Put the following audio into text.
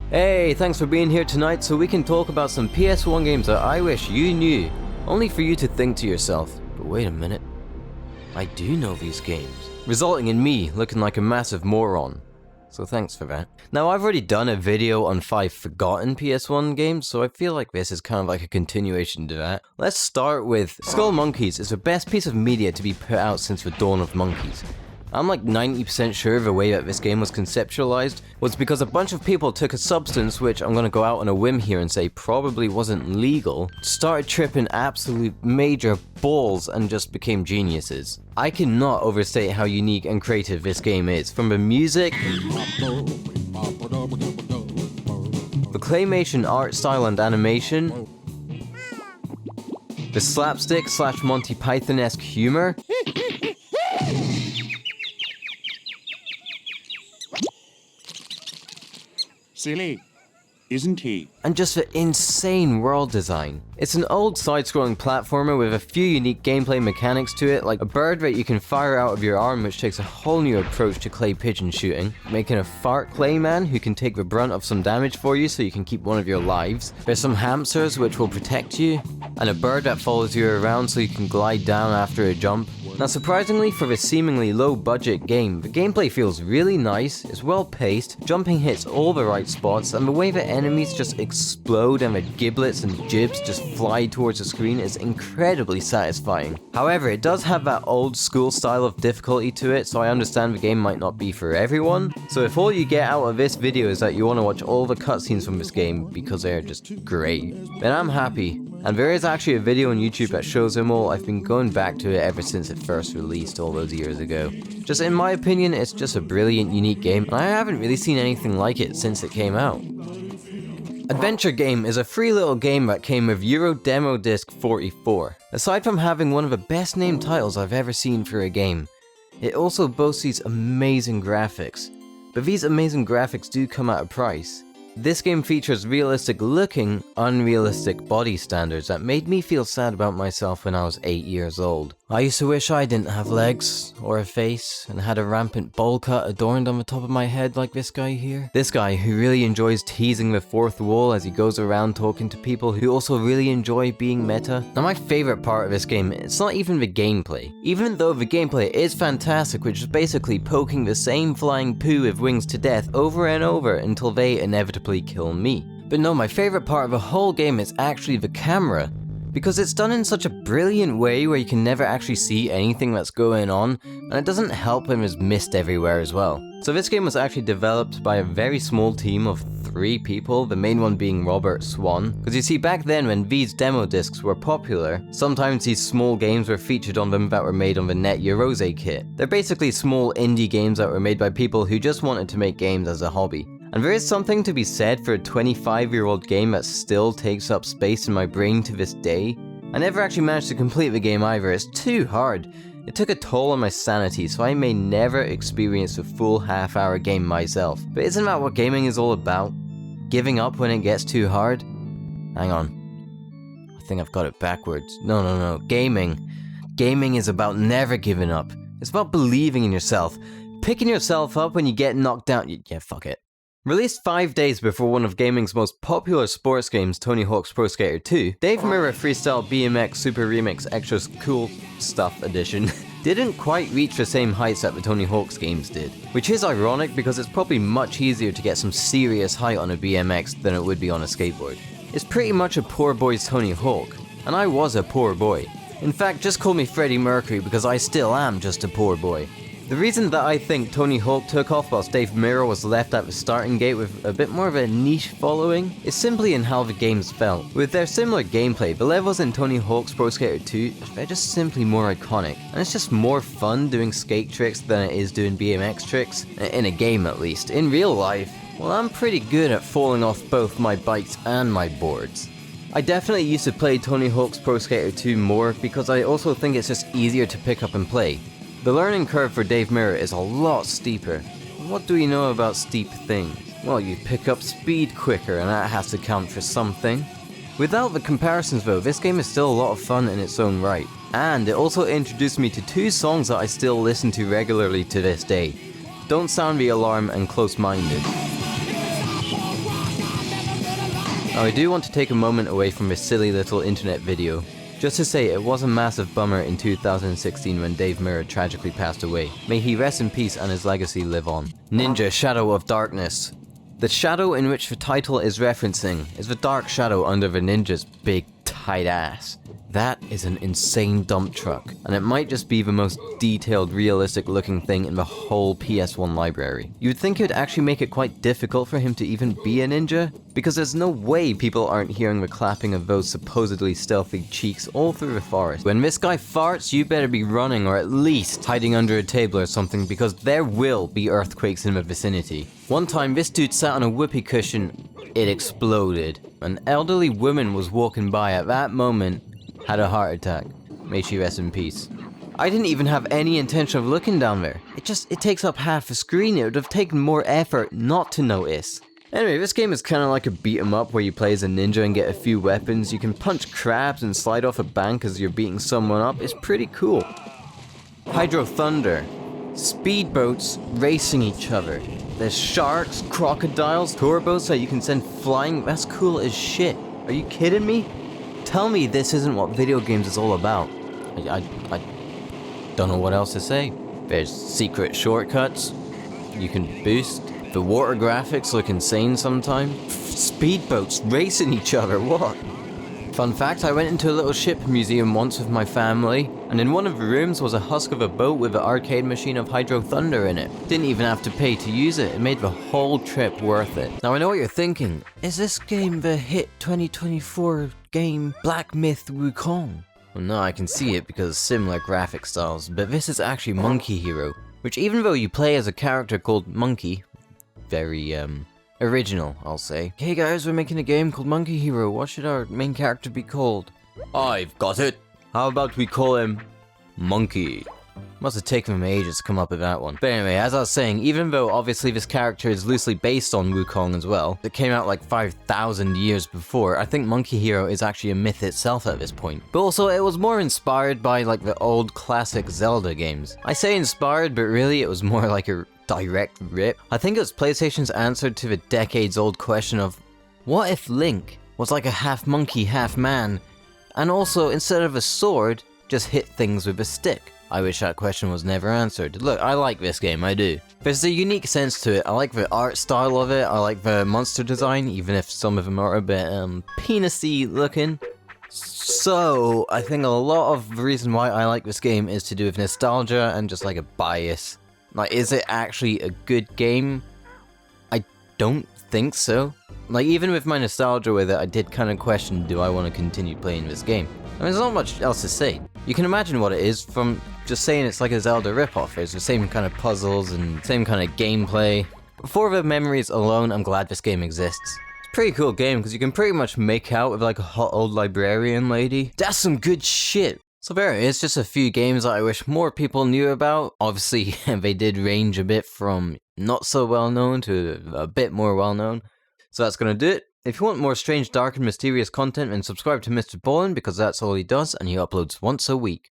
Hey, thanks for being here tonight so we can talk about some PS1 games that I wish you knew, only for you to think to yourself, but wait a minute, I do know these games, resulting in me looking like a massive moron. So thanks for that. Now, I've already done a video on 5 forgotten PS1 games, so I feel like this is kind of like a continuation to that. Let's start with Skull Monkeys is the best piece of media to be put out since the dawn of monkeys. I'm like 90% sure the way that this game was conceptualized was because a bunch of people took a substance, which I'm gonna go out on a whim here and say probably wasn't legal, started tripping absolute major balls and just became geniuses. I cannot overstate how unique and creative this game is, from the music, the claymation art style and animation, the slapstick / Monty Python-esque humor, Silly, isn't he? and just the insane world design. It's an old side-scrolling platformer with a few unique gameplay mechanics to it, like a bird that you can fire out of your arm, which takes a whole new approach to clay pigeon shooting, making a fart clay man who can take the brunt of some damage for you so you can keep one of your lives. There's some hamsters which will protect you, and a bird that follows you around so you can glide down after a jump. Now, surprisingly, for this seemingly low-budget game, the gameplay feels really nice, it's well-paced, jumping hits all the right spots, and the way that enemies just explode and the giblets and jibs just fly towards the screen is incredibly satisfying. However, it does have that old-school style of difficulty to it, so I understand the game might not be for everyone. So if all you get out of this video is that you want to watch all the cutscenes from this game because they're just great, then I'm happy. And there is actually a video on YouTube that shows them all. I've been going back to it ever since it first released all those years ago. Just in my opinion, it's just a brilliant, unique game, and I haven't really seen anything like it since it came out. Adventure Game is a free little game that came with Euro Demo Disc 44. Aside from having one of the best named titles I've ever seen for a game, it also boasts these amazing graphics. But these amazing graphics do come at a price. This game features realistic looking, unrealistic body standards that made me feel sad about myself when I was 8 years old. I used to wish I didn't have legs, or a face, and had a rampant bowl cut adorned on the top of my head like this guy here. This guy who really enjoys teasing the fourth wall as he goes around talking to people who also really enjoy being meta. Now, my favorite part of this game, it's not even the gameplay. Even though the gameplay is fantastic, which is basically poking the same flying poo with wings to death over and over until they inevitably kill me. But no, my favorite part of the whole game is actually the camera, because it's done in such a brilliant way where you can never actually see anything that's going on, and it doesn't help when there's mist everywhere as well. So this game was actually developed by a very small team of 3 people, the main one being Robert Swan. Because you see, back then when these demo discs were popular, sometimes these small games were featured on them that were made on the Net Eurose kit. They're basically small indie games that were made by people who just wanted to make games as a hobby. And there is something to be said for a 25-year-old game that still takes up space in my brain to this day. I never actually managed to complete the game either, it's too hard. It took a toll on my sanity, so I may never experience a full half-hour game myself. But isn't that what gaming is all about? Giving up when it gets too hard? Hang on. I think I've got it backwards. No. Gaming. Gaming is about never giving up. It's about believing in yourself. Picking yourself up when you get knocked down. Yeah, fuck it. Released 5 days before one of gaming's most popular sports games, Tony Hawk's Pro Skater 2, Dave Mirra Freestyle BMX Super Remix Extras Cool Stuff Edition didn't quite reach the same heights that the Tony Hawk's games did. Which is ironic because it's probably much easier to get some serious height on a BMX than it would be on a skateboard. It's pretty much a poor boy's Tony Hawk, and I was a poor boy. In fact, just call me Freddie Mercury because I still am just a poor boy. The reason that I think Tony Hawk took off whilst Dave Mirra was left at the starting gate with a bit more of a niche following is simply in how the games felt. With their similar gameplay, the levels in Tony Hawk's Pro Skater 2, they're just simply more iconic, and it's just more fun doing skate tricks than it is doing BMX tricks, in a game at least. In real life, well, I'm pretty good at falling off both my bikes and my boards. I definitely used to play Tony Hawk's Pro Skater 2 more because I also think it's just easier to pick up and play. The learning curve for Dave Mirra is a lot steeper. What do we know about steep things? Well, you pick up speed quicker and that has to count for something. Without the comparisons though, this game is still a lot of fun in its own right. And it also introduced me to 2 songs that I still listen to regularly to this day. Don't Sound the Alarm and Close Minded. Now I do want to take a moment away from this silly little internet video, just to say it was a massive bummer in 2016 when Dave Mirra tragically passed away. May he rest in peace and his legacy live on. Ninja Shadow of Darkness. The shadow in which the title is referencing is the dark shadow under the ninja's big tight ass. That is an insane dump truck, and it might just be the most detailed, realistic looking thing in the whole PS1 library. You would think it would actually make it quite difficult for him to even be a ninja, because there's no way people aren't hearing the clapping of those supposedly stealthy cheeks all through the forest. When this guy farts, you better be running or at least hiding under a table or something, because there will be earthquakes in the vicinity. One time this dude sat on a whoopee cushion, it exploded. An elderly woman was walking by at that moment, had a heart attack. May she rest in peace. I didn't even have any intention of looking down there. It takes up half the screen. It would have taken more effort not to notice. Anyway, this game is kind of like a beat 'em up where you play as a ninja and get a few weapons. You can punch crabs and slide off a bank as you're beating someone up. It's pretty cool. Hydro Thunder. Speedboats racing each other. There's sharks, crocodiles, tour boats that you can send flying. That's cool as shit. Are you kidding me? Tell me this isn't what video games is all about. I don't know what else to say. There's secret shortcuts you can boost. The water graphics look insane sometimes. Speedboats racing each other, what? Fun fact, I went into a little ship museum once with my family, and in one of the rooms was a husk of a boat with an arcade machine of Hydro Thunder in it. Didn't even have to pay to use it. It made the whole trip worth it. Now I know what you're thinking. Is this game the hit 2024 game Black Myth Wukong? Well no, I can see it because of similar graphic styles, but this is actually Monkey Hero, which even though you play as a character called Monkey, very original, I'll say. Hey guys, we're making a game called Monkey Hero. What should our main character be called? I've got it! How about we call him Monkey? Must have taken him ages to come up with that one. But anyway, as I was saying, even though obviously this character is loosely based on Wukong as well, it came out like 5,000 years before, I think Monkey Hero is actually a myth itself at this point. But also, it was more inspired by like the old classic Zelda games. I say inspired, but really it was more like a direct rip. I think it was PlayStation's answer to the decades-old question of, what if Link was like a half monkey, half man, and also instead of a sword, just hit things with a stick? I wish that question was never answered. Look, I like this game, I do. There's a unique sense to it. I like the art style of it, I like the monster design, even if some of them are a bit penis-y looking. So, I think a lot of the reason why I like this game is to do with nostalgia and just like a bias. Like, is it actually a good game? I don't think so. Like, even with my nostalgia with it, I did kind of question, do I want to continue playing this game? I mean, there's not much else to say. You can imagine what it is from just saying it's like a Zelda ripoff. There's the same kind of puzzles and same kind of gameplay. For the memories alone, I'm glad this game exists. It's a pretty cool game because you can pretty much make out with like a hot old librarian lady. That's some good shit. So there it is, just a few games that I wish more people knew about. Obviously, they did range a bit from not so well known to a bit more well known. So that's gonna do it. If you want more strange, dark and mysterious content, then subscribe to Mr. Bolin because that's all he does and he uploads once a week.